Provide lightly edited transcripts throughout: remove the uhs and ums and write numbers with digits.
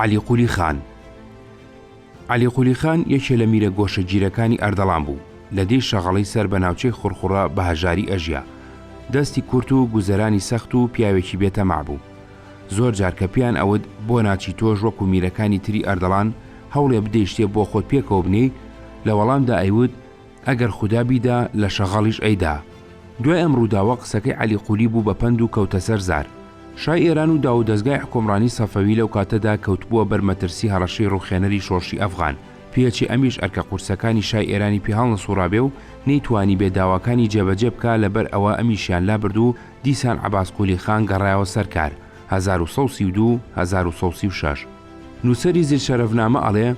عەلی قولی خان. عەلی قولی خان یەکێ لە میرە گۆشەگیرەکانی ئەردەڵان بوو. لە دەی شەغەڵەی سەر بە ناوچەی خوڕخوڕە بە هەژاری ئەژیا. دەستی کورت و گوزەرانی سەخت و پیاوێکی بێتەماع بوو. زۆر جار کە پیان ئەوت بۆ ناچی تۆش وەکو میرەکانی تری ئەردەڵان هەوڵێ بدەی شتێ بۆ خۆت پێکەوە بنێی، لە وەڵامدا ئەیوت ئەگەر خوددا بیدا لە شەغەڵیش ئەیدا. دوای ئەم ڕووداوە قسەکەی عەلی قولی بوو بە پەند و کەوتە سەر زار. شای ئێران و داو دەستگای حکومڕانی سەفەوی لەو کاتەدا کەوتبووە بەرمەترسی هەڕەشەی ڕوخێنەری شۆڕشی ئەفغان. پێچی ئەمیش ئەرکە قورسەکانی شای ئێرانی پێهاڵ نەسوڕابێ و نەیتوانی بێداواکانی جێبەجێ بکە لەبەر ئەوە ئەمیشیان لا بردو دیسان عەباس قولی خان گەڕایەوە سەرکار 1932-1936. نووسەری زیرشەرەفنامە ئەڵێ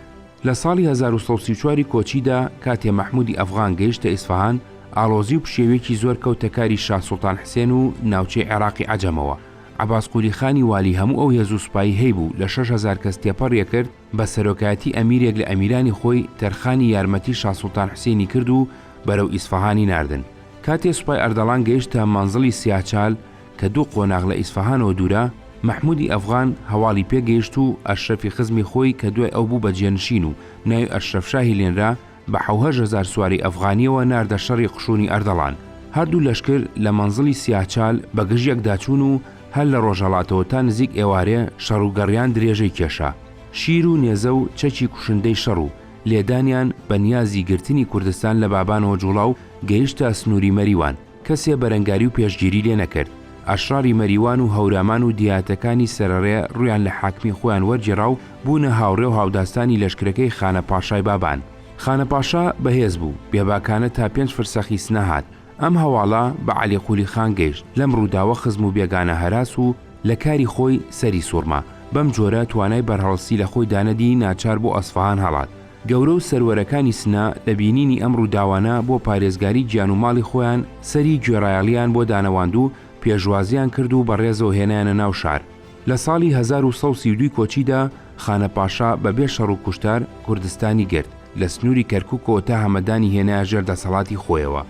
لە ساڵی 1934 کۆچیدا کاتێ مەحموودی ئەفغان گەیشتە ئیسفەهان، ئاڵۆزی و پشێوێکی زۆر کەوتەکاری شاه سوڵتان حسێن و ناوچەی عێراقی عەجەمەوە. عەباس قولی خانی والی هەموو ئەو هێز و سوپایی هەیبوو لە 6,000 کەس تێپەڕیە کرد بە سەرۆکایەتی ئەمیرێک لە ئەمیرانی خۆی تەرخانی یارمەتی شاه سوڵتان حسێنی کرد و بەرەو ئیسفەهانی ناردن. کاتێ سوپای ئەردەڵان گەیشتە مەنزڵی سیاچال کە دوو قۆناغ لە ئیسفەهانەوە دوورە، مەحموودی ئەفغان هەواڵی پێگەیشت و ئەشرەفی خزمی خۆی کە دوای ئەو بوو بە جێنشین و ناوی ئەشرەف شاهی لێنرا بە 7,000 سواری ئەفغانیەوە ناردە شەڕی قشوونی ئەردەڵان. هەردوو لەشکر لە مەنزڵی سیاچال بە گژیەکدا چوون و هەر لە ڕۆژهەڵاتەوە تا نزیک ئێوارێ شەڕ و گەڕیان درێژەی کێشا. شیر و نێزە و چەکی کوشندەی شەڕ و لێدانیان بە نیازی گرتنی کوردستان لە بابانەوە جوڵاو گەیشتە سنووری مەریوان. کەسێ بەرەنگاری و پێشگیری لێ نەکرد. ئەشراری مەریوان و هەورامان و دیاتەکانی سەرەڕێ ڕویان لە حاکمی خۆیان وەرجێڕا و بوونە هاوڕێ و هاوداستانی لەشکرەکەی خانە پاشای بابان. خانە پاشا بەهێز بوو، بێباکانە تا 5 فرسەخی سنە هات. ئەم هەواڵە بە عەلی قولی خان گەیشت. لەم ڕووداوە خزم و بێگانە هەراس و لە کاری خۆی سەری سوورما. بەم جۆرە توانای بەرهەڵسی لە خۆی دانەدی ناچار بۆ ئەسفەهان هەڵات. گەورە و سەروەرەکانی سنە لە بینینی ئەم ڕووداوانە بۆ پارێزگاری گیان و ماڵی خۆیان سەری گوێڕایەڵیان بۆ دانەواند و پێشوازیان کرد و بەڕێزەوە هێنایانە ناو شار. لە ساڵی 1932 کۆچیدا خانە پاشا بەبێ شەڕ و کوشتار کوردستانی گرت، لە سنووری کەرکووکەوە تا هەمەدانی هێنایە ژێر دەسەڵاتی خۆیەوە.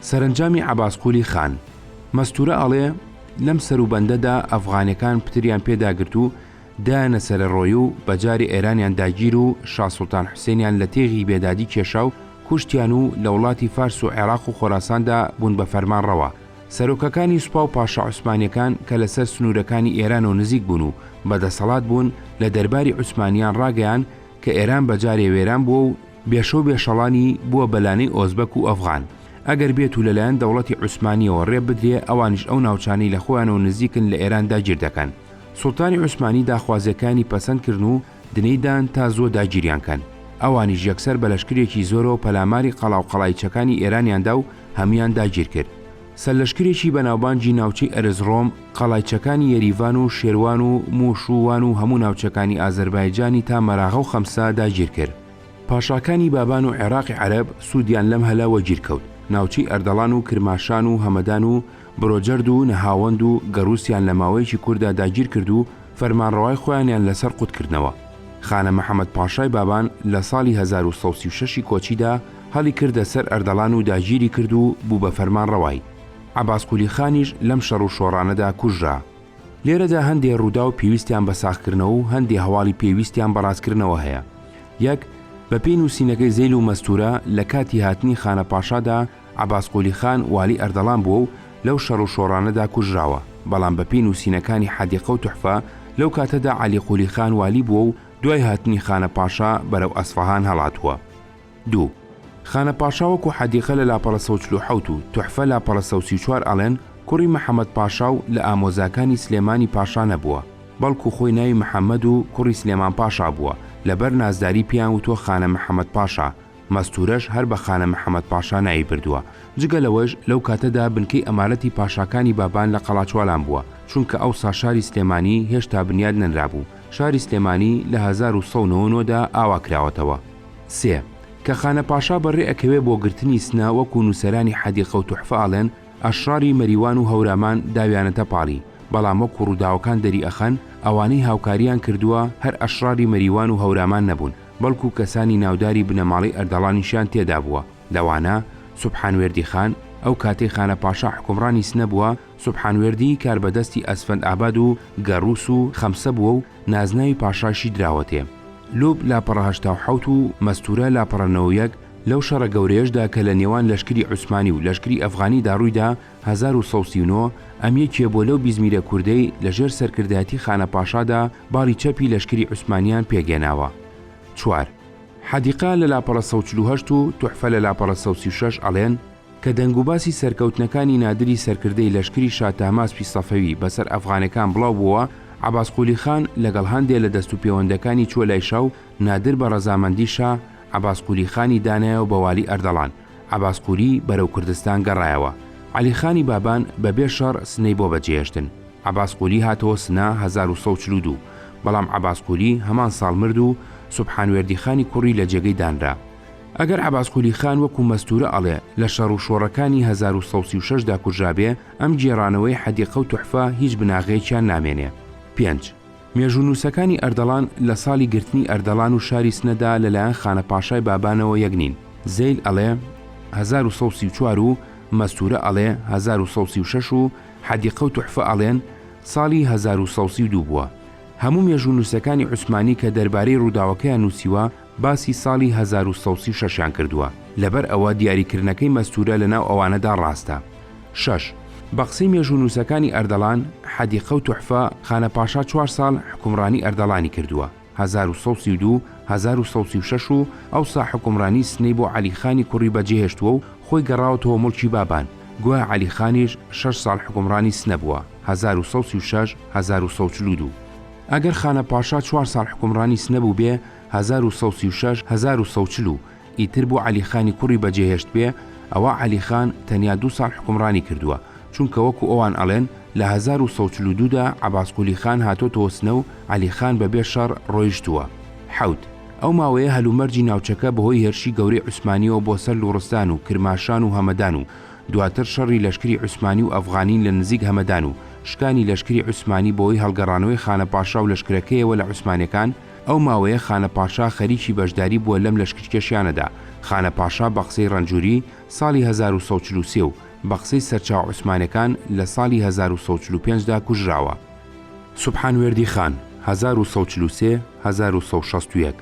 سەرنجامی عەباس قولی خان. مەستورە ئەڵێ لەم سەروبەندەدا ئەفغانەکان پتریان پێداگرت و دایانە سەرەڕۆی و بەجاری ئێرانیان داگیر و شاه سوڵتان حوسێنیان لە تێغی بێدادی کێشا و کوشتیان و لە وڵاتی فارس و عێراق و خۆراساندا بوون بە فەرمانڕەوە. سەرۆکەکانی سوپا و پاشا عوسمانیەکان کە لەسەر سنوورەکانی ئێران و نزیک بوون و بەدەسەڵات بوون لە دەرباری عوسمانیان ڕاگەیان کە ئێران بەجارێ وێران بووە و بێشە و بێشەڵانی بووە بەلانەی ئۆزبەک و ئەفغان. ئەگەر بێت و لەلایەن دەوڵەتی عوسمانیەوە ڕێ بدرێ ئەوانیش ئەو ناوچانەی لە خۆیانەوە نزیکن لە ئێران داگیر دەکەن. سوڵتانی عوسمانی داخوازیەکانی پەسەندکردن و دنەیدان تا زۆ داگیریانکەن. ئەوانیش یەکسەر بە لەشکرێکی زۆرەوە پەلاماری قەڵاو قەڵایچەکانی ئێرانیاندا و هەمویان داگیر کرد. سەرلەشکرێکی بەناوبانجی ناوچەی ئەرزڕۆم، قەڵایچەکانی یەریڤان و شێروان و موشووان و هەموو ناوچەکانی ئازەربایجانی تا مەراغە و خەمسا داگیر کرد. پاشاکانی بابان و عێراقی عەرەب سوودیان لەم هەلاوە گیرکەوت. ناوچەی ئەردەڵان و کرماشان و هەمەدان و برۆجەرد و نەهاوەند و گەڕووسیان لە ماوەیەکی کووردا داگیر کرد و فەرمانڕەوای خۆیانیان لەسەر قوتکردنەوە. خانە مەحەممەد پاشای بابان لە ساڵی 1936 کۆچیدا هەڵی کردە سەر ئەردەڵان و داگیری کرد و بوو بە فەرمانڕەوای. عەباس قولی خانیش لەم شەڕ و شۆڕانەدا کوژرا. لێرەدا هەندێک ڕوودا و پێویستیان بە ساختکردنەوە و هەندێک هەواڵی پێویستیان بەڕاستکردنەوە هەیە. یەک، بە پێی نووسینەکەی زەیل و مەستورە لە کاتی هاتنی خانە پاشادا عەباس قولی خان والی ئەردەڵان بووە و لەو شەڕ و شۆڕانەدا کوژراوە، بەڵام بە پێی نووسینەکانی حەدیقە و توحفە لەو کاتەدا عەلی قولی خان والی بووە و دوای هاتنی خانە پاشا بەرەو ئەسفەهان هەڵاتووە. دوو، خانە پاشا وەکو حەدیقە لە لاپەڕە 147 و توحفە لاپەڕە 134 ئەڵێن کوڕی مەحەممەد پاشا و لە ئامۆزاکانی سلێمانی پاشا نەبووە، بەڵکو خۆی ناوی محەممەد و کوڕی سلێمان پاشا بووە، لەبەر نازداری پیان وتۆ خانە مەحەممەد پاشا. مەستورەش هەر بە خانە مەحەممەد پاشا ناوی بردووە. جگە لەوەش لەو کاتەدا بنکەی ئەمارەتی پاشاکانی بابان لە قەڵاچوالان بووە، چونکە ئەوسا شاری سلێمانی هێشتا بنیاد نەنرابوو. شاری سلێمانی لە 1990دا ئاوا کراوەتەوە. سێ، کە خانە پاشا بەڕێ ئەکەوێ بۆ گرتنی سنە وەکو نووسەرانی حەدیقە و توحفە ئاڵێن ئەشراری مەریوان و هەورامان داویانەتە پاڵی، بەڵام وەکو ڕووداوەکان دەری ئەخەن ئەوانەی هاوکاریان کردووە هەر ئەشراری مەریوان و هەورامان نەبوون، بەڵکو کەسانی ناوداری بنەماڵی ئەردەڵانیشیان تێدا بووە. لەوانە سوبحان وێردی خان ئەو کاتەی خانە پاشا حکومڕانی سنە بووە، سوبحانوێردی کاربەدەستی ئەسفەند ئاباد و گەڕووس و خەمسە بووە و نازناوی پاشایشی دراوەتێ. لۆب لاپەڕە 87 و مەستورە لاپەڕە 91 لەو شەڕە گەورەیەشدا کە لە نێوان لەشکری عوسمانی و لەشکری ئەفغانیدا ڕوویدا 1939 ئەم یەکێ بۆ لەو بیزمیرە کوردەی لەژێر سەرکردایەتی خانە پاشادا باڵی چەپی لەشکری عوسمانیان پێگێناوە. 4. حەدیقا لە لاپەڕە 148 و توحفە لە لاپەڕە 136 ئەڵێن کە دەنگوباسی سەرکەوتنەکانی نادری سەرکردەی لەشکری شا تاماسپی سەفەوی بەسەر ئەفغانەکان بڵاو بووە، عەباس قولی خان لەگەڵ هەندێک لە دەست و پەیوەندەکانی چووە لای شا و نادر بە ڕەزامەندی شا عەباس قولی خانی دانایەوە بە والی ئەردەڵان. عەباس قولی بەرەو کوردستان گەڕایەوە. عەلی خانی بابان بەبێ شەڕ سنەی بۆ بەجێهێشتن. عەباس قولی هاتەوە سنە 1942 بەڵام عەباس قولی هەمان ساڵ مرد و سوبحانوێردی خانی کوڕی لە جێگەی دانرا. ئەگەر عەباس قولی خان وەکو مەستورە ئەڵێ لە شەڕ و شۆڕەکانی 1936 دا کوژرابێ، ئەم جێڕانەوەی حەدیقە و توحفە هیچ بناغەیەکیان نامێنێ. 5. مێژوونووسەکانی ئەردەڵان لە ساڵی گرتنی ئەردەڵان و شاری سنەدا لەلایەن خانە پاشای بابانەوە یەکنین. زەیل ئەڵێ 1934 و مەستورە ئەڵێ 1936 و حەدیقە و توحفە ئەڵێن ساڵی 1932 بووە. هەموو مێژوونووسەکانی عوسمانی کە دەربارەی ڕووداوەکەیان نووسیوە باسی ساڵی 1936 کردووە. لەبەر ئەوە دیاریکردنەکەی مەستورە لەناو ئەوانەدا ڕاستە. 6. بە قسەی مێژوونووسەکانی ئەردەڵان حەدیقە و توحفە خانە پاشا 4 ساڵ حکومڕانی ئەردەڵانی کردووە، 1932 1936 و ئەوسا حکومڕانی سنەی بۆ عەلی خانی کوڕی بەجێهێشتووە و خۆی گەڕاوەتەوە موڵکی بابان. گویا عەلی خانیش 6 ساڵ حکومڕانی سنە بووە، 1936 1942. ئەگەر خانە پاشا 4 ساڵ حکومڕانی سنە بوو بێ 1936 1940 ئیتر بۆ عەلی خانی کوڕی بەجێهێشت بێ، ئەوە عەلی خان تەنیا 2 ساڵ حکومڕانی کردووە، چونکە وەکو ئەوان ئەڵێن لە 1942 دا عەباس قولی خان هاتۆتەوە سنە و عەلی خان بەبێ شەڕ ڕۆیشتووە. 7. ئەو ماوەیە هەلومەرجی ناوچەکە بەهۆی هێرشی گەورەی عوسمانیەوە بۆ سەر لوڕستان و کرماشان و هەمەدان و دواتر شەڕی لەشکری عوسمانی و ئەفغانین لە نزیک هەمەدان و شکانی لەشکری عوسمانی بۆی هەڵگەڕانەوەی خانە پاشا و لەشکرەکەیەوە لە عوسمانەکان. ئەو ماوەیە خانە پاشا خەریکی بەشداری بووە لەم لەشکرکێشیانەدا. خانە پاشا بە قسەی ڕەنجوری ساڵی 1943 و بە قسەی سەرچاو عوسمانەکان لە ساڵی 1945 دا کوژراوە. سوبحانوێردی خان 1943 1961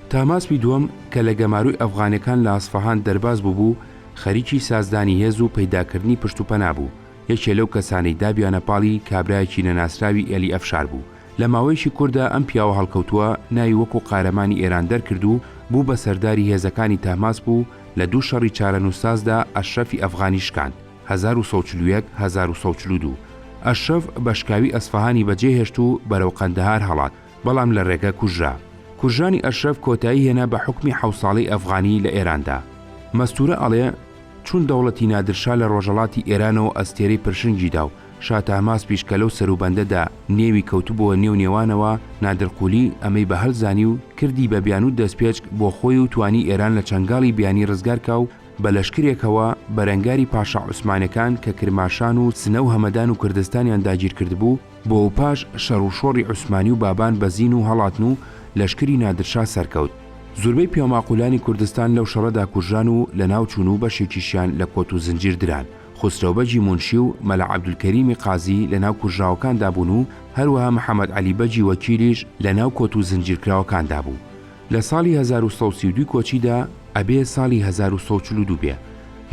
تاماسپی دووەم کە لە گەماروی ئەفغانەکان لە ئەسفەهان دەرباز بوو خەریکی سازدانی هێز و پەیداکردنی پشتوپەنا بوو. یەکێ لەو کەسانەی دابیانە پاڵی کابرایەکی نەناسراوی ئێلی ئەفشار بوو. لە ماوەیەکی کووردا ئەم پیاوە هەڵکەوتووە ناوی وەکو قارەمانی ئێران دەرکرد و بوو بە سەرداری هێزەکانی تاماس بوو. لە دوو شەڕی چارەنووسازدا ئەشرەفی ئەفغانی شکاند 1941 1942. ئەشرەف بەشکاوی ئەسفەهانی بەجێهێشت و بەرەو قەندەهار هەڵات، بەڵام لە ڕێگە کوژرا. کوژرانی ئەشرەف کۆتایی هێنا بە حکمی 7 ساڵەی ئەفغانی لە ئێراندا. مەستورە ئەڵێ چون دەوڵەتی نادرشا لە ڕۆژەڵاتی ئێرانەوە ئەستێرەی پرشنگیدا و شا تاماس پیشکە لەو سەروبەندەدا نێوی کەوتوبەوە نێو نێوانەوە، نادرقولی ئەمەی بە هەڵزانی و کردی بە بیان و دەستپێچ بۆ خۆی و توانی ئێران لە چەنگاڵی بیانی ڕزگارکە و بە لەشکرێکەوە بەرەنگاری پاشا عوسمانەکان کە کرماشان و سنە و هەمەدان و کوردستانیان داگیر کردبوو بۆ پاش شەڕ و شۆڕی عوسمانی و بابان بەزین و هەڵاتن و لەشکری نادرشا سەرکەوت. زۆربەی پیاماقولانی کوردستان لەو شەڕەدا کوژران و لە ناو چوون و بەشێکیشیان لە کۆت و زنجیر دران. خسرەوبەجی مونشی و مەلا عەبدولکەریمی قازی لە ناو کوژراوەکاندا بوون و هەروەها محەممەد عەلی بەجی وەکیلیش لە ناو کۆت و زنجیرکراوەکاندا بوو. لە ساڵی 1932 کۆچیدا ئەبێ ساڵی 1942 بێ.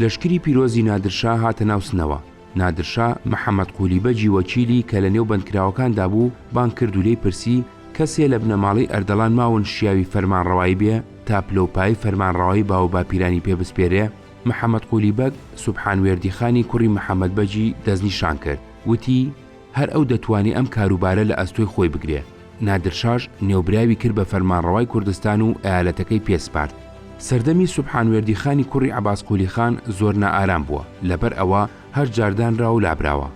لەشکری پیرۆزی نادرشا هاتە ناو سنەوە. نادرشا محەممەد قولی بەجی وەکیلی کە لە نێو بەندکراوەکاندا بوو بان کرد و لێی پرسی کەسێ لە بنەماڵی ئەردەڵان ماون شیاوی فەرمانڕەوایی بێ تا پلۆپایی فەرمانڕەوایی باو باپیرانی پێ بسپێرێ. محەممەد قولی بەگ سوبحانوێردی خانی کوڕی محەممەد بەجی دەستنیشان کرد، وتی هەر ئەو دەتوانی ئەم کاروبارە لە ئەستۆی خۆی بگرێ. نادرشاش نێوبراوی کرد بە فەرمانڕەوای کوردستان و ئەیالەتەکەی پێسپارد. سەردەمی سوبحانوێردی خانی کوڕی عەباس قولی خان زۆر نائارام بووە، لەبەر ئەوە هەر جاردانرا و لابراوە.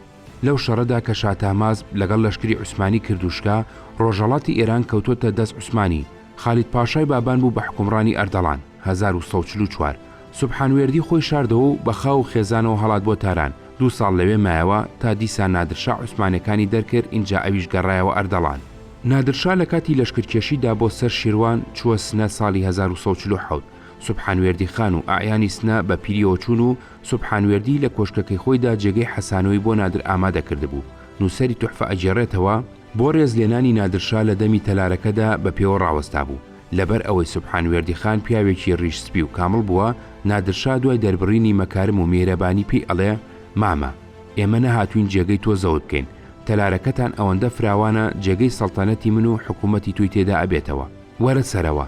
لەو شەڕەدا کە شا تاماس لەگەڵ لەشکری عوسمانی کردوشکا ڕۆژەڵاتی ئێران کەوتۆتە دەست عوسمانی. خالید پاشای بابان بوو بە حکومڕانی ئەردەڵان 1944. سوبحانوێردی خۆی شاردەوە و بە خاو و خێزانەوە هەڵات بۆ تاران. 2 ساڵ لەوێ مایەوە تا دیسان نادرشا عوسمانەکانی دەرکرد، اینجا ئەویش گەڕایەوە ئەردەڵان. نادرشا لە کاتی لەشکرکێشیدا بۆ سەر شیروان چووە سنە ساڵی 1947. سوبحانوێردی خان و ئاعیانی سنە بە پیریەوە چوون و سوبحانوێردی لە کۆشکەکەی خۆیدا جێگەی حەسانەوەی بۆ نادر ئامادە کردبوو. نووسەری توحفە ئەجێڕێتەوە بۆ ڕێزلێنانی نادرشا لە دەمی تەلارەکەدا بە پێوە ڕاوەستا بوو. لەبەر ئەوەی سوبحانوێردی خان پیاوێکی ڕیشسپی و کامڵ بووە، نادرشا دوای دەربڕینی مەکارم و میێرەبانی پێی ئەڵێ: مامە، ئێمە نەهاتوین جێگەی تۆ زەوت بکەین، تەلارەکەتان ئەوەندە فراوانە جێگەی سەڵتەنەتی من و حکوومەتی توی تێدا ئەبێتەوە، وەرە سەرەوە.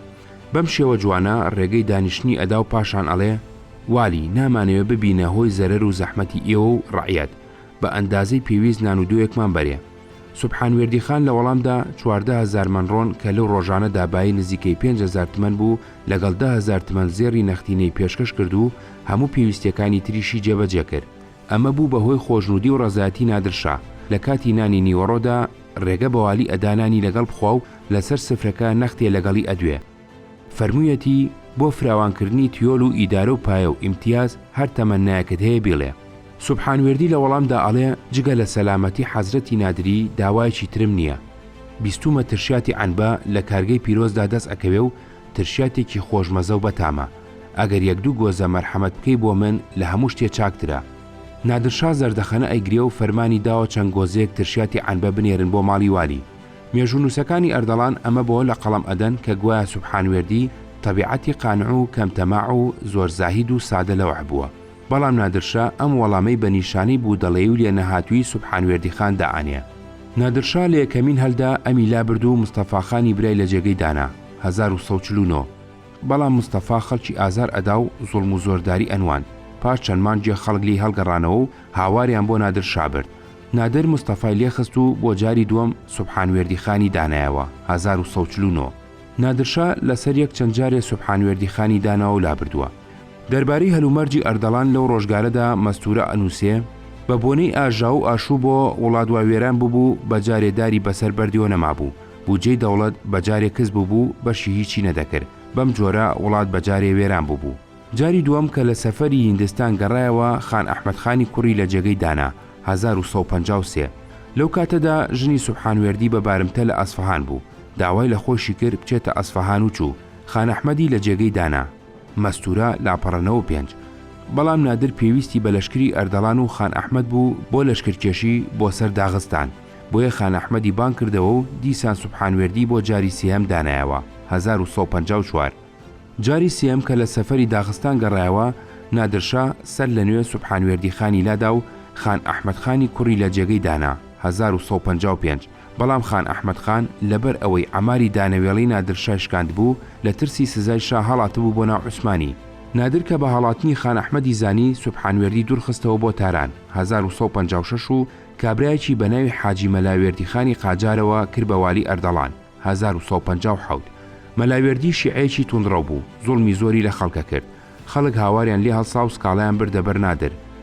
بەم شێوە جوانە ڕێگەی دانیشتنی ئەدا و پاشان ئەڵێ: والی نامانەوێ ببینە هۆی زەرەر و زەحمەتی ئێوە و ڕەعیەت، بە ئەندازەی پێویست نان و دوویەکمان بەرێ. سوبحانوێردی خان لە وەڵامدا 14,000 مەنڕۆن کە لەو ڕۆژانە دابایی نزیکەی 5,000 تمەن بوو لەگەڵ 10,000 تمەن زێڕی نەختینەی پێشکەش کرد و هەموو پێویستیەکانی تریشی جێبەجێ کرد. ئەمە بوو بەهۆی خۆشنودی و ڕەزایەتی نادرشا. لە کاتی نانی نیوەڕۆدا ڕێگە بەوالی ئەدانانی لەگەڵ بخوا و لەسەر سفرەکە نەختێ لەگەڵی ئەدوێ. فەرموویەتی بۆ فراوانکردنی تیۆل و ئیدارە و پایە و ئیمتیاز هەر تەمەنایەکت هەیە بێڵێ. سوبحانوێردی لە وەڵامدا ئەڵێ جگە لە سەلامەتی حەزرەتی نادری داوایەکی ترم نییە. بیستومە ترشیاتی عەنبە لە کارگەی پیرۆزدا دەست ئەکەوێ و ترشیاتێکی خۆشمەزە و بەتامە. ئەگەر یەک دوو گۆزە مەرحەمەت بکەی بۆ من لە هەموو شتێ چاکترە. نادرشا زەردەخەنە ئەیگرێ و فەرمانی داوە چەند گۆزەیەک ترشیاتی عەنبە بنێرن بۆ ماڵی والی. مێژوونووسەکانی ئەردەڵان ئەمە بۆ لە قەڵەم ئەدەن کە گوایە سوبحانوێردی تەبیعەتی قانع و کەمتەماع و زۆر زاهید و سادە لەوح بووە. بەڵام نادرشا ئەم وەڵامەی بە نیشانەی بوو دەڵێ و لێ نەهاتووی سوبحانوێردی خان داعانێ. نادرشا لە یەکەمین هەلدا ئەمی لابرد و مستەفاخانی برای لە جێگەی دانا 1949. بەڵام مستەفا خەڵکی ئازار ئەدا و زوڵم و زۆرداری ئەنوان. پاش چەند مانگێ خەڵک لی هەڵگەڕانەوە و هاواریان بۆ نادرشا برد. نادر مستەفای لێخست و بۆ جاری دووەم سوبحانوێردی خانی دانایەوە 1949. نادرشا لەسەر یەک چەند جارێ سوبحانوێردی خانی داناوە و لابردووە. دەربارەی هەلومەرجی ئەردەڵان لەو ڕۆژگارەدا مەستورە ئەنووسێ بە بۆنەی ئاژا و ئاشوو بۆ وڵات واوێران بوو بە جارێداری بەسەر بەردیۆ نەمابوو. بودجەی دەوڵەت بەجارێ کەس بوو بەشی هیچی نەدەکرد. بەم جۆرە وڵات بەجارێ وێران بوو. جاری دووەم کە لە سەفەری هیندستان گەڕایەوە خان ئەحمەد خانی کوڕی لە جێگەی دانا 1953. لەو کاتەدا ژنی سوبحانوێردی بە بارمتە لە ئەسفەهان بوو. داوای لە خۆشی کرد بچێتە ئەسفەهان و چوو. خان ئەحمەدی لە جێگەی دانا. مەستورە لاپەڕەنەوە 5. بەڵام نادر پێویستی بە لەشکری ئەردەڵان و خان ئەحمەد بوو بۆ لەشکرکێشی بۆ سەر داغستان. بۆیە خان ئەحمەدی بان کردەوە و دیسان سوبحانوێردی بۆ جاری سێهەم دانایەوە 1954. جاری سێهەم کە لە سەفەری داغستان گەڕایەوە نادرشا سەر لە نوێ سوبحانوێردی خانی لادا و خان ئەحمەد خانی کوڕی لە جێگەی دانا 1955. بەڵام خان ئەحمەد خان لەبەر ئەوەی ئەماری دانەوێڵی نادرشا شکاند بوو لە ترسی سزای شا هەڵاتبوو بۆ ناو عوسمانی. نادر کە بە هەڵاتنی خان ئەحمەدی زانی سوبحانوێردی دوورخستەوە بۆ تاران 1956 و کابرایەکی بە ناوی حاجی مەلاوێردی خانی قاجارەوە کرد بە والی ئەردەڵان 1957. مەلاوێردی شیعەیەکی توندڕەو بوو، زوڵمی زۆری لە خەڵکە کرد. خەڵک هاواریان لێ هەڵسا و سکاڵیان بردە بەر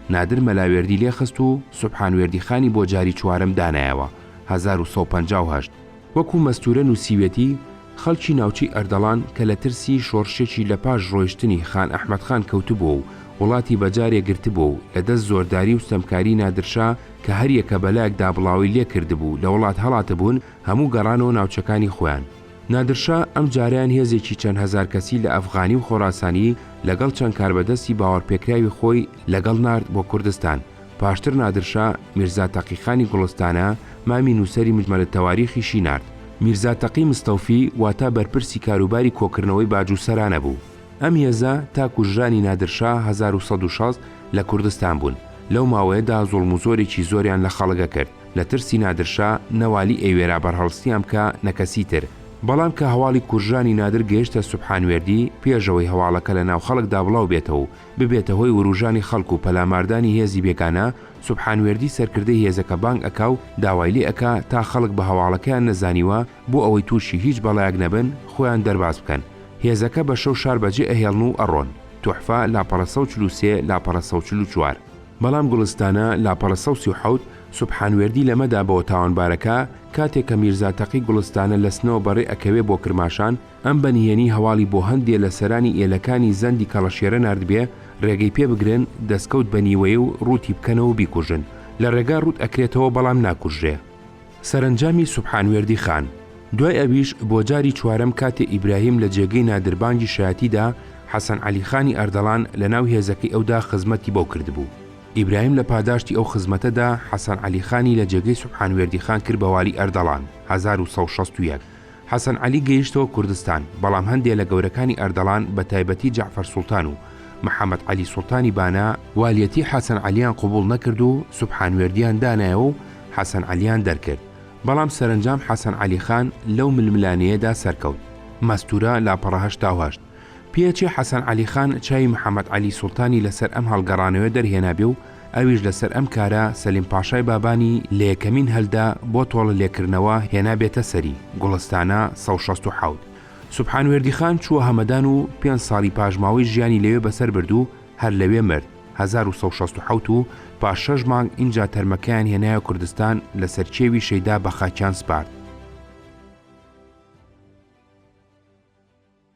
نادر مەلاوێردی لێ خست و سوبحانوێردی خانی بۆ جاری چوارەم دانایەوە 1958. وەکو مەستورە نووسیوێتی خەڵکی ناوچی ئەردەڵان کە لە ترسی شۆڕشێکی لە پاش ڕۆیشتنی خان ئەحمەد خان کەوتبووە و وڵاتی بەجارێ گرتبوو و لە دەست زۆرداری و ستەمکاری نادرشا کە هەریەکە بەلایەکدا بڵاوی لێ کردبوو لە وڵات هەڵاتەبوون هەموو گەڕانەوە ناوچەکانی خۆیان. نادرشا ئەم جاریان هێزێکی چەند هەزار کەسی لە ئەفغانی و خۆراسانی لەگەڵ چەند کاربەدەستی باوەڕپێکراوی خۆی لەگەڵ نارد بۆ کوردستان. پاشتر نادرشا میرزا تەقیخانی گوڵستانە مامی نووسەری مجمەلە تەواریخیشی نارد. میرزا تەقی مستەوفی واتە بەرپرسی کاروباری کۆکردنەوەی باجووسەرانە بوو. ئەم هێزە تا کوژرانی نادرشا 1960 لە کوردستان بوون. لەو ماوەیەدا زوڵم و زۆرێکی زۆریان لە خەڵگە کرد لە ترسی نادرشا نەوالی ئەیوێرا بەرهەڵستیان بکە نەکەسی تر. بەڵام کە هەواڵی کوژرانی نادر گەیشتە سوبحانوێردی پێشەوەی هەواڵەکە لە ناو خەڵکدا بڵاو بێتەوە ببێتە هۆی وروژانی خەڵک و پەلاماردانی هێزی بێگانە، سوبحانوێردی سەرکردەی هێزەکە بانگ ئەکا و داوای لێ ئەکا تا خەڵک بە هەواڵەکەیان نەزانیوە بۆ ئەوەی تووشی هیچ بەڵایەک نەبن خۆیان دەرباز بکەن. هێزەکە بە شەو 4 بەجێ ئەهێڵن و ئەڕۆن. توحفە لاپەڕە 143 لاپەڕە 144. بەڵام گوڵستانە لاپەڕە 137 سوبحانوێردی لەمەدا بۆ تاوانبارەکە کاتێک کە میرزا تەقی گوڵستانە لە سنەوە بەڕێ ئەکەوێ بۆ کرماشان ئەم بەنیێنی هەواڵی بۆ هەندێ لە سەرانی ئێلەکانی زەندی کەڵەشێرە ناردبێ ڕێگەی پێ بگرن دەستکەوت بەنیوەیە و ڕووتی بکەنەوە بیکوژن. لە ڕێگا ڕوت ئەکرێتەوە بەڵام ناکوژرێ. سەرنجامی سوبحانوێردی خان دوای ئەویش بۆ جاری چوارەم کاتێ ئیبراهیم لە جێگەی نادربانگی شایەتیدا حەسەن عەلیخانی ئەردەڵان لە ناو هێزەکەی ئەودا خزمەتی بۆ کردبوو. ئیبراهیم لە پاداشتی ئەو خزمەتەدا حەسەن عەلیخانی لە جێگەی سوبحانوێردیخان کرد بە والی ئەردەڵان 1961. حەسەن عەلی گەیشتەوە کوردستان، بەڵام هەندێک لە گەورەکانی ئەردەڵان بە تایبەتی جەعفەر سوڵتان و محەممەد عەلی سوڵتانی بانا والیەتی حەسەن عەلیان قبوڵ نەکرد و سوبحانوێردیان دانایەوە و حەسەن عەلیان دەرکرد. بەڵام سەرنجام حەسەن عەلیخان لەو ململانەیەدا سەرکەوت. مەستورە لاپەڕەهەشت تاوهەشت. پێچی حەسەن عەلیخان چاوی محەممەد عەلی سوڵتانی لەسەر ئەم هەڵگەڕانەوە دەرهێنابێ و ئەویش لەسەر ئەم کارە سەلیم پاشای بابانی لە یەکەمین هەلدا بۆ تۆڵە لێکردنەوە هێنابێتە سەری گوڵستانە 1960. سوبحانوێردیخان چووە هەمەدان و 5 ساڵی پاژماوەی ژیانی لەوێ بەسەر برد و هەر لەوێ مرد 1960 و پاش 6 مانگ ئینجا تەرمەکەیان هێنایە کوردستان لە سەرچێوی شەیدا بە خاکیان سپارد.